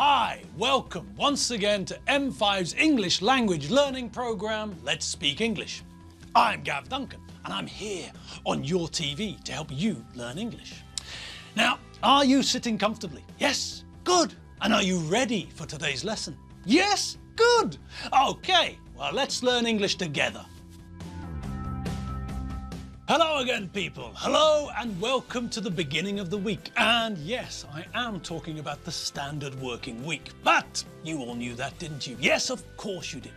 Hi, welcome once again to M5's English language learning program, Let's Speak English. I'm Gav Duncan and I'm here on your TV to help you learn English. Now, are you sitting comfortably? Yes? Good. And are you ready for today's lesson? Yes? Good. Okay, well, let's learn English together. Hello again, people. Hello and welcome to the beginning of the week. And yes, I am talking about the standard working week. But you all knew that, didn't you? Yes, of course you did.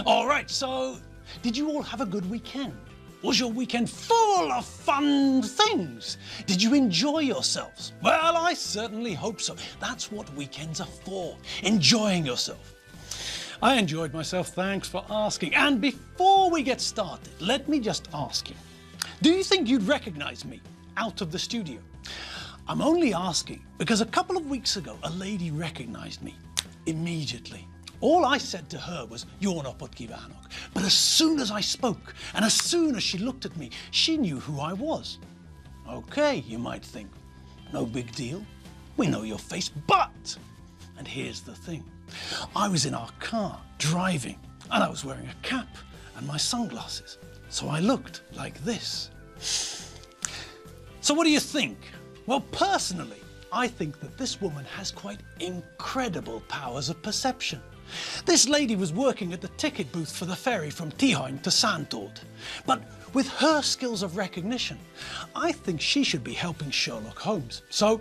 All right, so did you all have a good weekend? Was your weekend full of fun things? Did you enjoy yourselves? Well, I certainly hope so. That's what weekends are for, enjoying yourself. I enjoyed myself, thanks for asking. And before we get started, let me just ask you, do you think you'd recognize me out of the studio? I'm only asking because a couple of weeks ago, a lady recognized me immediately. All I said to her was, "You're not Vanok." But as soon as I spoke, and as soon as she looked at me, she knew who I was. Okay, you might think, no big deal. We know your face, but, and here's the thing, I was in our car driving and I was wearing a cap and my sunglasses. So I looked like this. So what do you think? Well, personally, I think that this woman has quite incredible powers of perception. This lady was working at the ticket booth for the ferry from Tihoin to Sandord. But with her skills of recognition, I think she should be helping Sherlock Holmes. So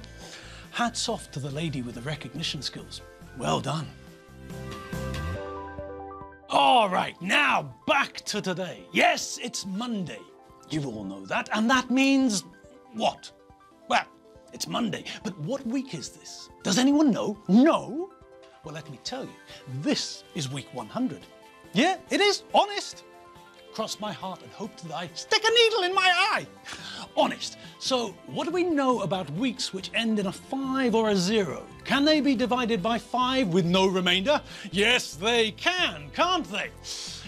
hats off to the lady with the recognition skills. Well done. All right, now back to today. Yes, it's Monday. You all know that, and that means what? Well, it's Monday, but what week is this? Does anyone know? No? Well, let me tell you, this is week 100. Yeah, it is, honest. Cross my heart and hope that I stick a needle in my eye. Honest. So what do we know about weeks which end in a 5 or a 0? Can they be divided by 5 with no remainder? Yes, they can, can't they?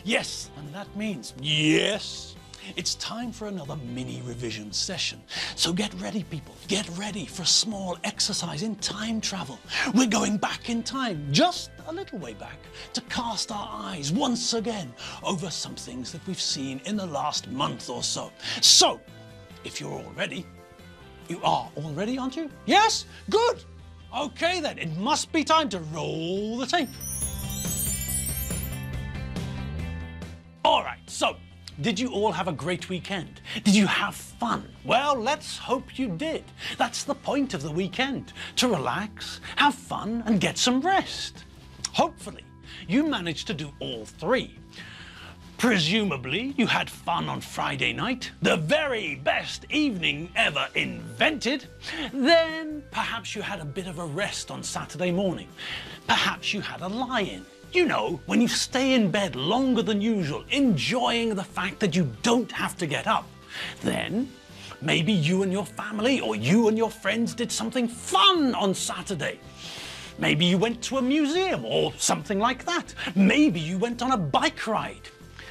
Yes, and that means, yes, it's time for another mini revision session. So get ready, people. Get ready for a small exercise in time travel. We're going back in time, just a little way back, to cast our eyes once again over some things that we've seen in the last month or so. So, if you're all ready, you are all ready, aren't you? Yes? Good. Okay then, it must be time to roll the tape. All right, so did you all have a great weekend? Did you have fun? Well, let's hope you did. That's the point of the weekend, to relax, have fun and get some rest. Hopefully, you managed to do all three. Presumably, you had fun on Friday night, the very best evening ever invented. Then perhaps you had a bit of a rest on Saturday morning. Perhaps you had a lie-in. You know, when you stay in bed longer than usual, enjoying the fact that you don't have to get up. Then maybe you and your family or you and your friends did something fun on Saturday. Maybe you went to a museum or something like that. Maybe you went on a bike ride.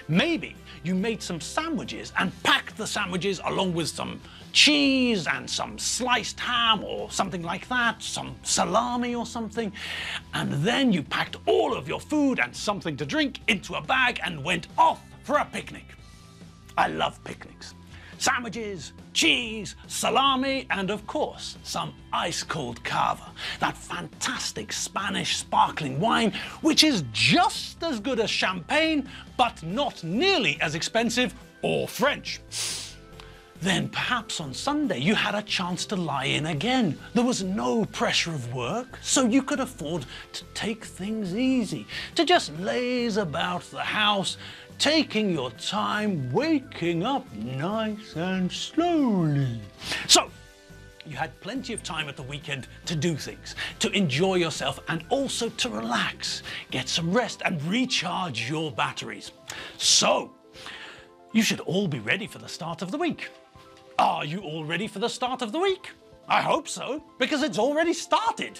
Maybe you made some sandwiches and packed the sandwiches along with some cheese and some sliced ham or something like that, some salami or something, and then you packed all of your food and something to drink into a bag and went off for a picnic. I love picnics. Sandwiches, cheese, salami, and of course, some ice-cold cava, that fantastic Spanish sparkling wine, which is just as good as champagne, but not nearly as expensive or French. Then perhaps on Sunday you had a chance to lie in again. There was no pressure of work, so you could afford to take things easy, to just laze about the house, taking your time, waking up nice and slowly. So, you had plenty of time at the weekend to do things, to enjoy yourself and also to relax, get some rest and recharge your batteries. So, you should all be ready for the start of the week. Are you all ready for the start of the week? I hope so, because it's already started.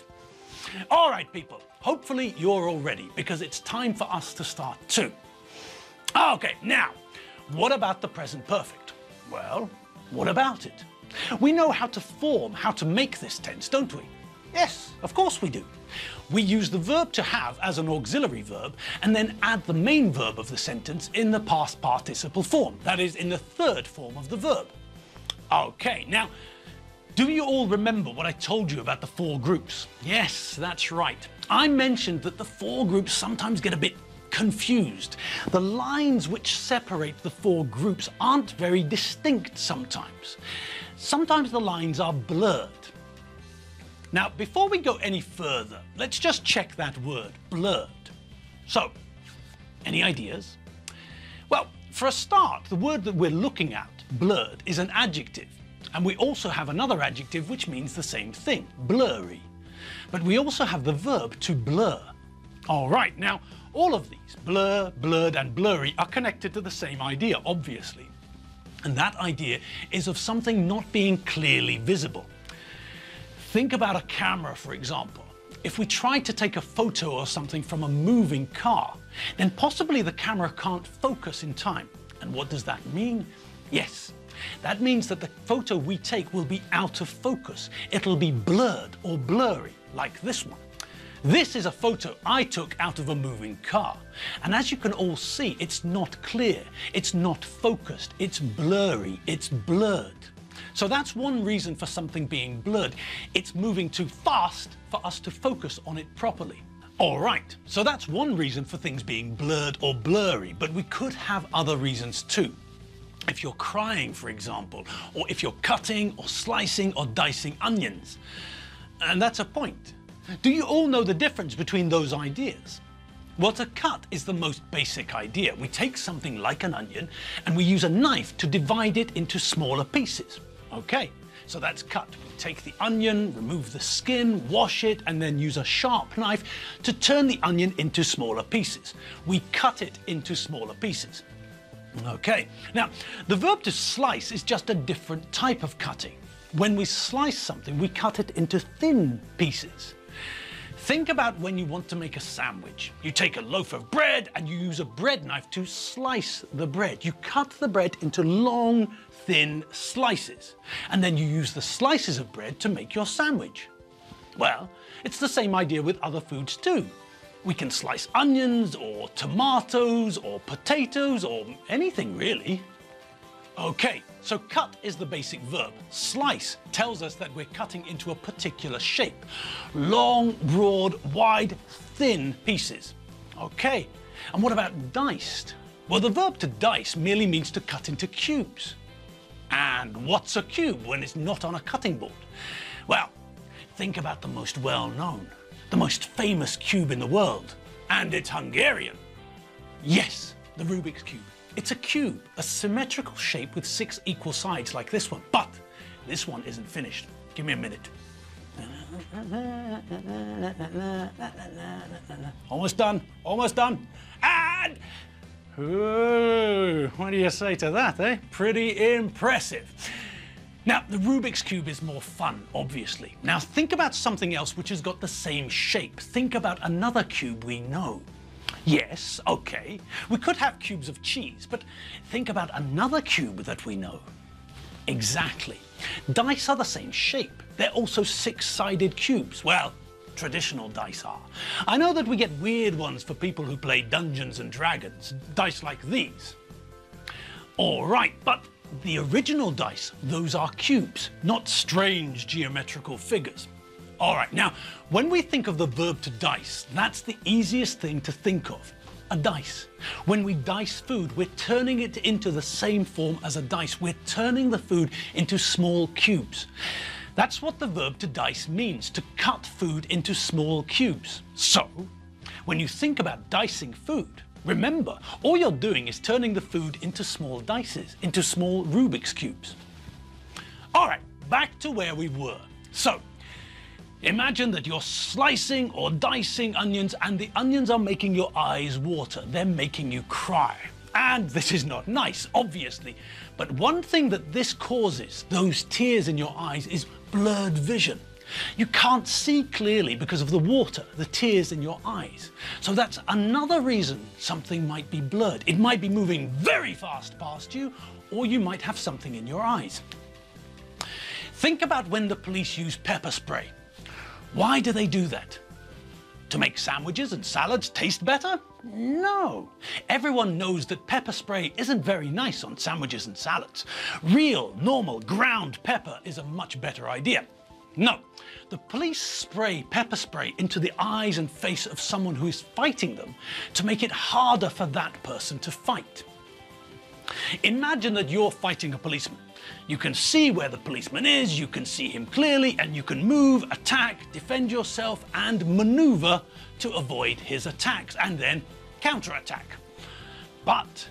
All right, people, hopefully you're all ready because it's time for us to start too. Okay, now, what about the present perfect? Well, what about it? We know how to make this tense, don't we? Yes, of course we do. We use the verb to have as an auxiliary verb and then add the main verb of the sentence in the past participle form, that is, in the third form of the verb. Okay, now, do you all remember what I told you about the four groups? Yes, that's right. I mentioned that the four groups sometimes get a bit confused. The lines which separate the four groups aren't very distinct sometimes. Sometimes the lines are blurred. Now, before we go any further, let's just check that word, blurred. So, any ideas? Well, for a start, the word that we're looking at, blurred, is an adjective. And we also have another adjective which means the same thing, blurry. But we also have the verb to blur. All right, now, all of these, blur, blurred, and blurry, are connected to the same idea, obviously. And that idea is of something not being clearly visible. Think about a camera, for example. If we try to take a photo or something from a moving car, then possibly the camera can't focus in time. And what does that mean? Yes, that means that the photo we take will be out of focus. It'll be blurred or blurry, like this one. This is a photo I took out of a moving car. And as you can all see, it's not clear, it's not focused, it's blurry, it's blurred. So that's one reason for something being blurred. It's moving too fast for us to focus on it properly. All right, so that's one reason for things being blurred or blurry, but we could have other reasons too. If you're crying, for example, or if you're cutting or slicing or dicing onions. And that's a point. Do you all know the difference between those ideas? Well, to cut is the most basic idea. We take something like an onion and we use a knife to divide it into smaller pieces. Okay, so that's cut. We take the onion, remove the skin, wash it, and then use a sharp knife to turn the onion into smaller pieces. We cut it into smaller pieces. Okay, now the verb to slice is just a different type of cutting. When we slice something, we cut it into thin pieces. Think about when you want to make a sandwich. You take a loaf of bread and you use a bread knife to slice the bread. You cut the bread into long, thin slices, and then you use the slices of bread to make your sandwich. Well, it's the same idea with other foods too. We can slice onions or tomatoes or potatoes or anything really. Okay, so cut is the basic verb. Slice tells us that we're cutting into a particular shape. Long, broad, wide, thin pieces. Okay, and what about diced? Well, the verb to dice merely means to cut into cubes. And what's a cube when it's not on a cutting board? Well, think about the most well-known, the most famous cube in the world. And it's Hungarian. Yes, the Rubik's Cube. It's a cube, a symmetrical shape with 6 equal sides like this one. But this one isn't finished. Give me a minute. Almost done, almost done. And ooh, what do you say to that, eh? Pretty impressive. Now, the Rubik's Cube is more fun, obviously. Now, think about something else which has got the same shape. Think about another cube we know. Yes, okay, we could have cubes of cheese, but think about another cube that we know. Exactly. Dice are the same shape. They're also 6-sided cubes. Well, traditional dice are. I know that we get weird ones for people who play Dungeons and Dragons, dice like these. All right, but the original dice, those are cubes, not strange geometrical figures. All right, now, when we think of the verb to dice, that's the easiest thing to think of, a dice. When we dice food, we're turning it into the same form as a dice. We're turning the food into small cubes. That's what the verb to dice means, to cut food into small cubes. So, when you think about dicing food, remember, all you're doing is turning the food into small dices, into small Rubik's Cubes. All right, back to where we were. So, imagine that you're slicing or dicing onions and the onions are making your eyes water. They're making you cry. And this is not nice, obviously. But one thing that this causes, those tears in your eyes, is blurred vision. You can't see clearly because of the water, the tears in your eyes. So that's another reason something might be blurred. It might be moving very fast past you, or you might have something in your eyes. Think about when the police use pepper spray. Why do they do that? To make sandwiches and salads taste better? No. Everyone knows that pepper spray isn't very nice on sandwiches and salads. Real, normal, ground pepper is a much better idea. No. The police spray pepper spray into the eyes and face of someone who is fighting them to make it harder for that person to fight. Imagine that you're fighting a policeman. You can see where the policeman is, you can see him clearly, and you can move, attack, defend yourself, and maneuver to avoid his attacks, and then counterattack. But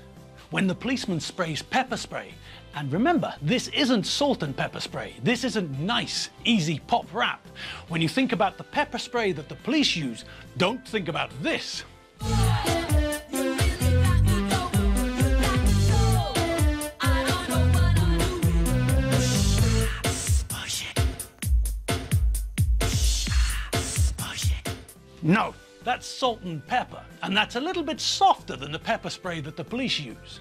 when the policeman sprays pepper spray, and remember, this isn't salt and pepper spray, this isn't nice, easy pop rap. When you think about the pepper spray that the police use, don't think about this. No, that's salt and pepper, and that's a little bit softer than the pepper spray that the police use.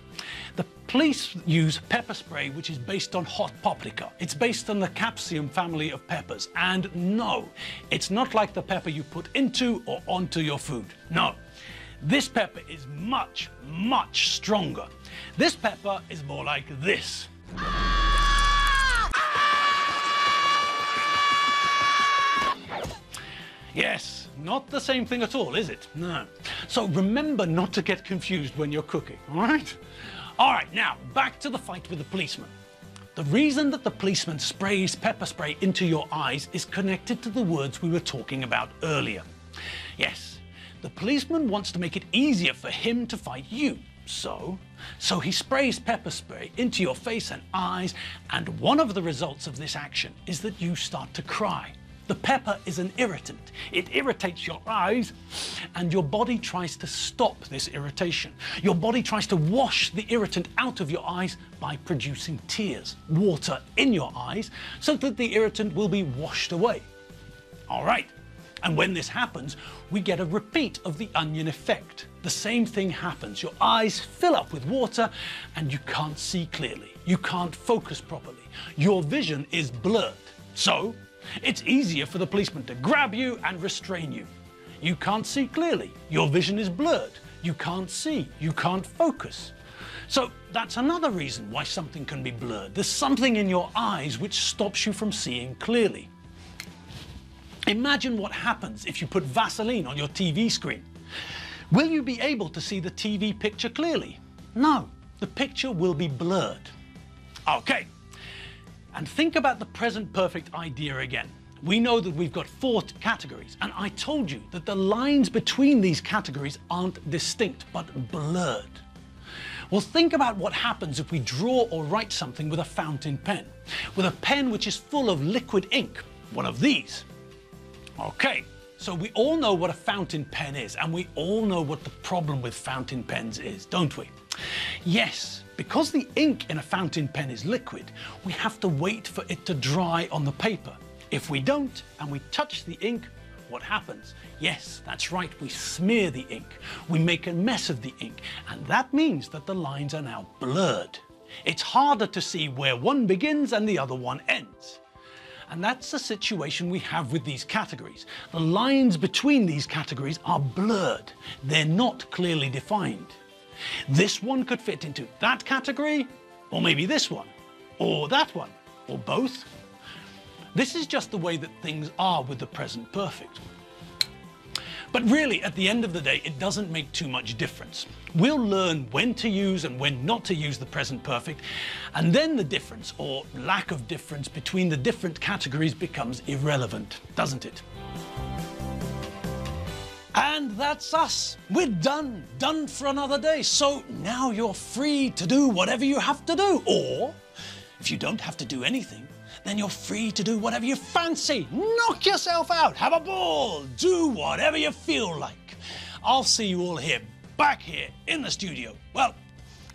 The police use pepper spray which is based on hot paprika. It's based on the capsicum family of peppers, and no, it's not like the pepper you put into or onto your food. No, this pepper is much, much stronger. This pepper is more like this. Yes, not the same thing at all, is it? No. So remember not to get confused when you're cooking, all right? All right, now, back to the fight with the policeman. The reason that the policeman sprays pepper spray into your eyes is connected to the words we were talking about earlier. Yes, the policeman wants to make it easier for him to fight you. So he sprays pepper spray into your face and eyes, and one of the results of this action is that you start to cry. The pepper is an irritant. It irritates your eyes, and your body tries to stop this irritation. Your body tries to wash the irritant out of your eyes by producing tears, water in your eyes, so that the irritant will be washed away. All right. And when this happens, we get a repeat of the onion effect. The same thing happens. Your eyes fill up with water, and you can't see clearly. You can't focus properly. Your vision is blurred. So it's easier for the policeman to grab you and restrain you. You can't see clearly. Your vision is blurred. You can't see. You can't focus. So that's another reason why something can be blurred. There's something in your eyes which stops you from seeing clearly. Imagine what happens if you put Vaseline on your TV screen. Will you be able to see the TV picture clearly? No, the picture will be blurred. Okay. And think about the present perfect idea again. We know that we've got 4 categories, and I told you that the lines between these categories aren't distinct, but blurred. Well, think about what happens if we draw or write something with a fountain pen, with a pen which is full of liquid ink, one of these. Okay, so we all know what a fountain pen is, and we all know what the problem with fountain pens is, don't we? Yes, because the ink in a fountain pen is liquid, we have to wait for it to dry on the paper. If we don't, and we touch the ink, what happens? Yes, that's right, we smear the ink. We make a mess of the ink, and that means that the lines are now blurred. It's harder to see where one begins and the other one ends. And that's the situation we have with these categories. The lines between these categories are blurred. They're not clearly defined. This one could fit into that category, or maybe this one, or that one, or both. This is just the way that things are with the present perfect. But really, at the end of the day, it doesn't make too much difference. We'll learn when to use and when not to use the present perfect, and then the difference, or lack of difference, between the different categories becomes irrelevant, doesn't it? And that's us. We're done for another day. So now you're free to do whatever you have to do. Or, if you don't have to do anything, then you're free to do whatever you fancy. Knock yourself out, have a ball, do whatever you feel like. I'll see you all here, back here in the studio. Well,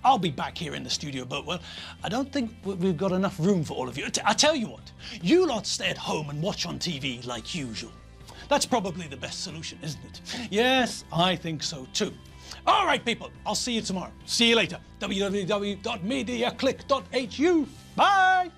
I'll be back here in the studio, but well, I don't think we've got enough room for all of you. I tell you what, you lot stay at home and watch on TV like usual. That's probably the best solution, isn't it? Yes, I think so too. All right, people, I'll see you tomorrow. See you later. www.mediaclick.hu. Bye.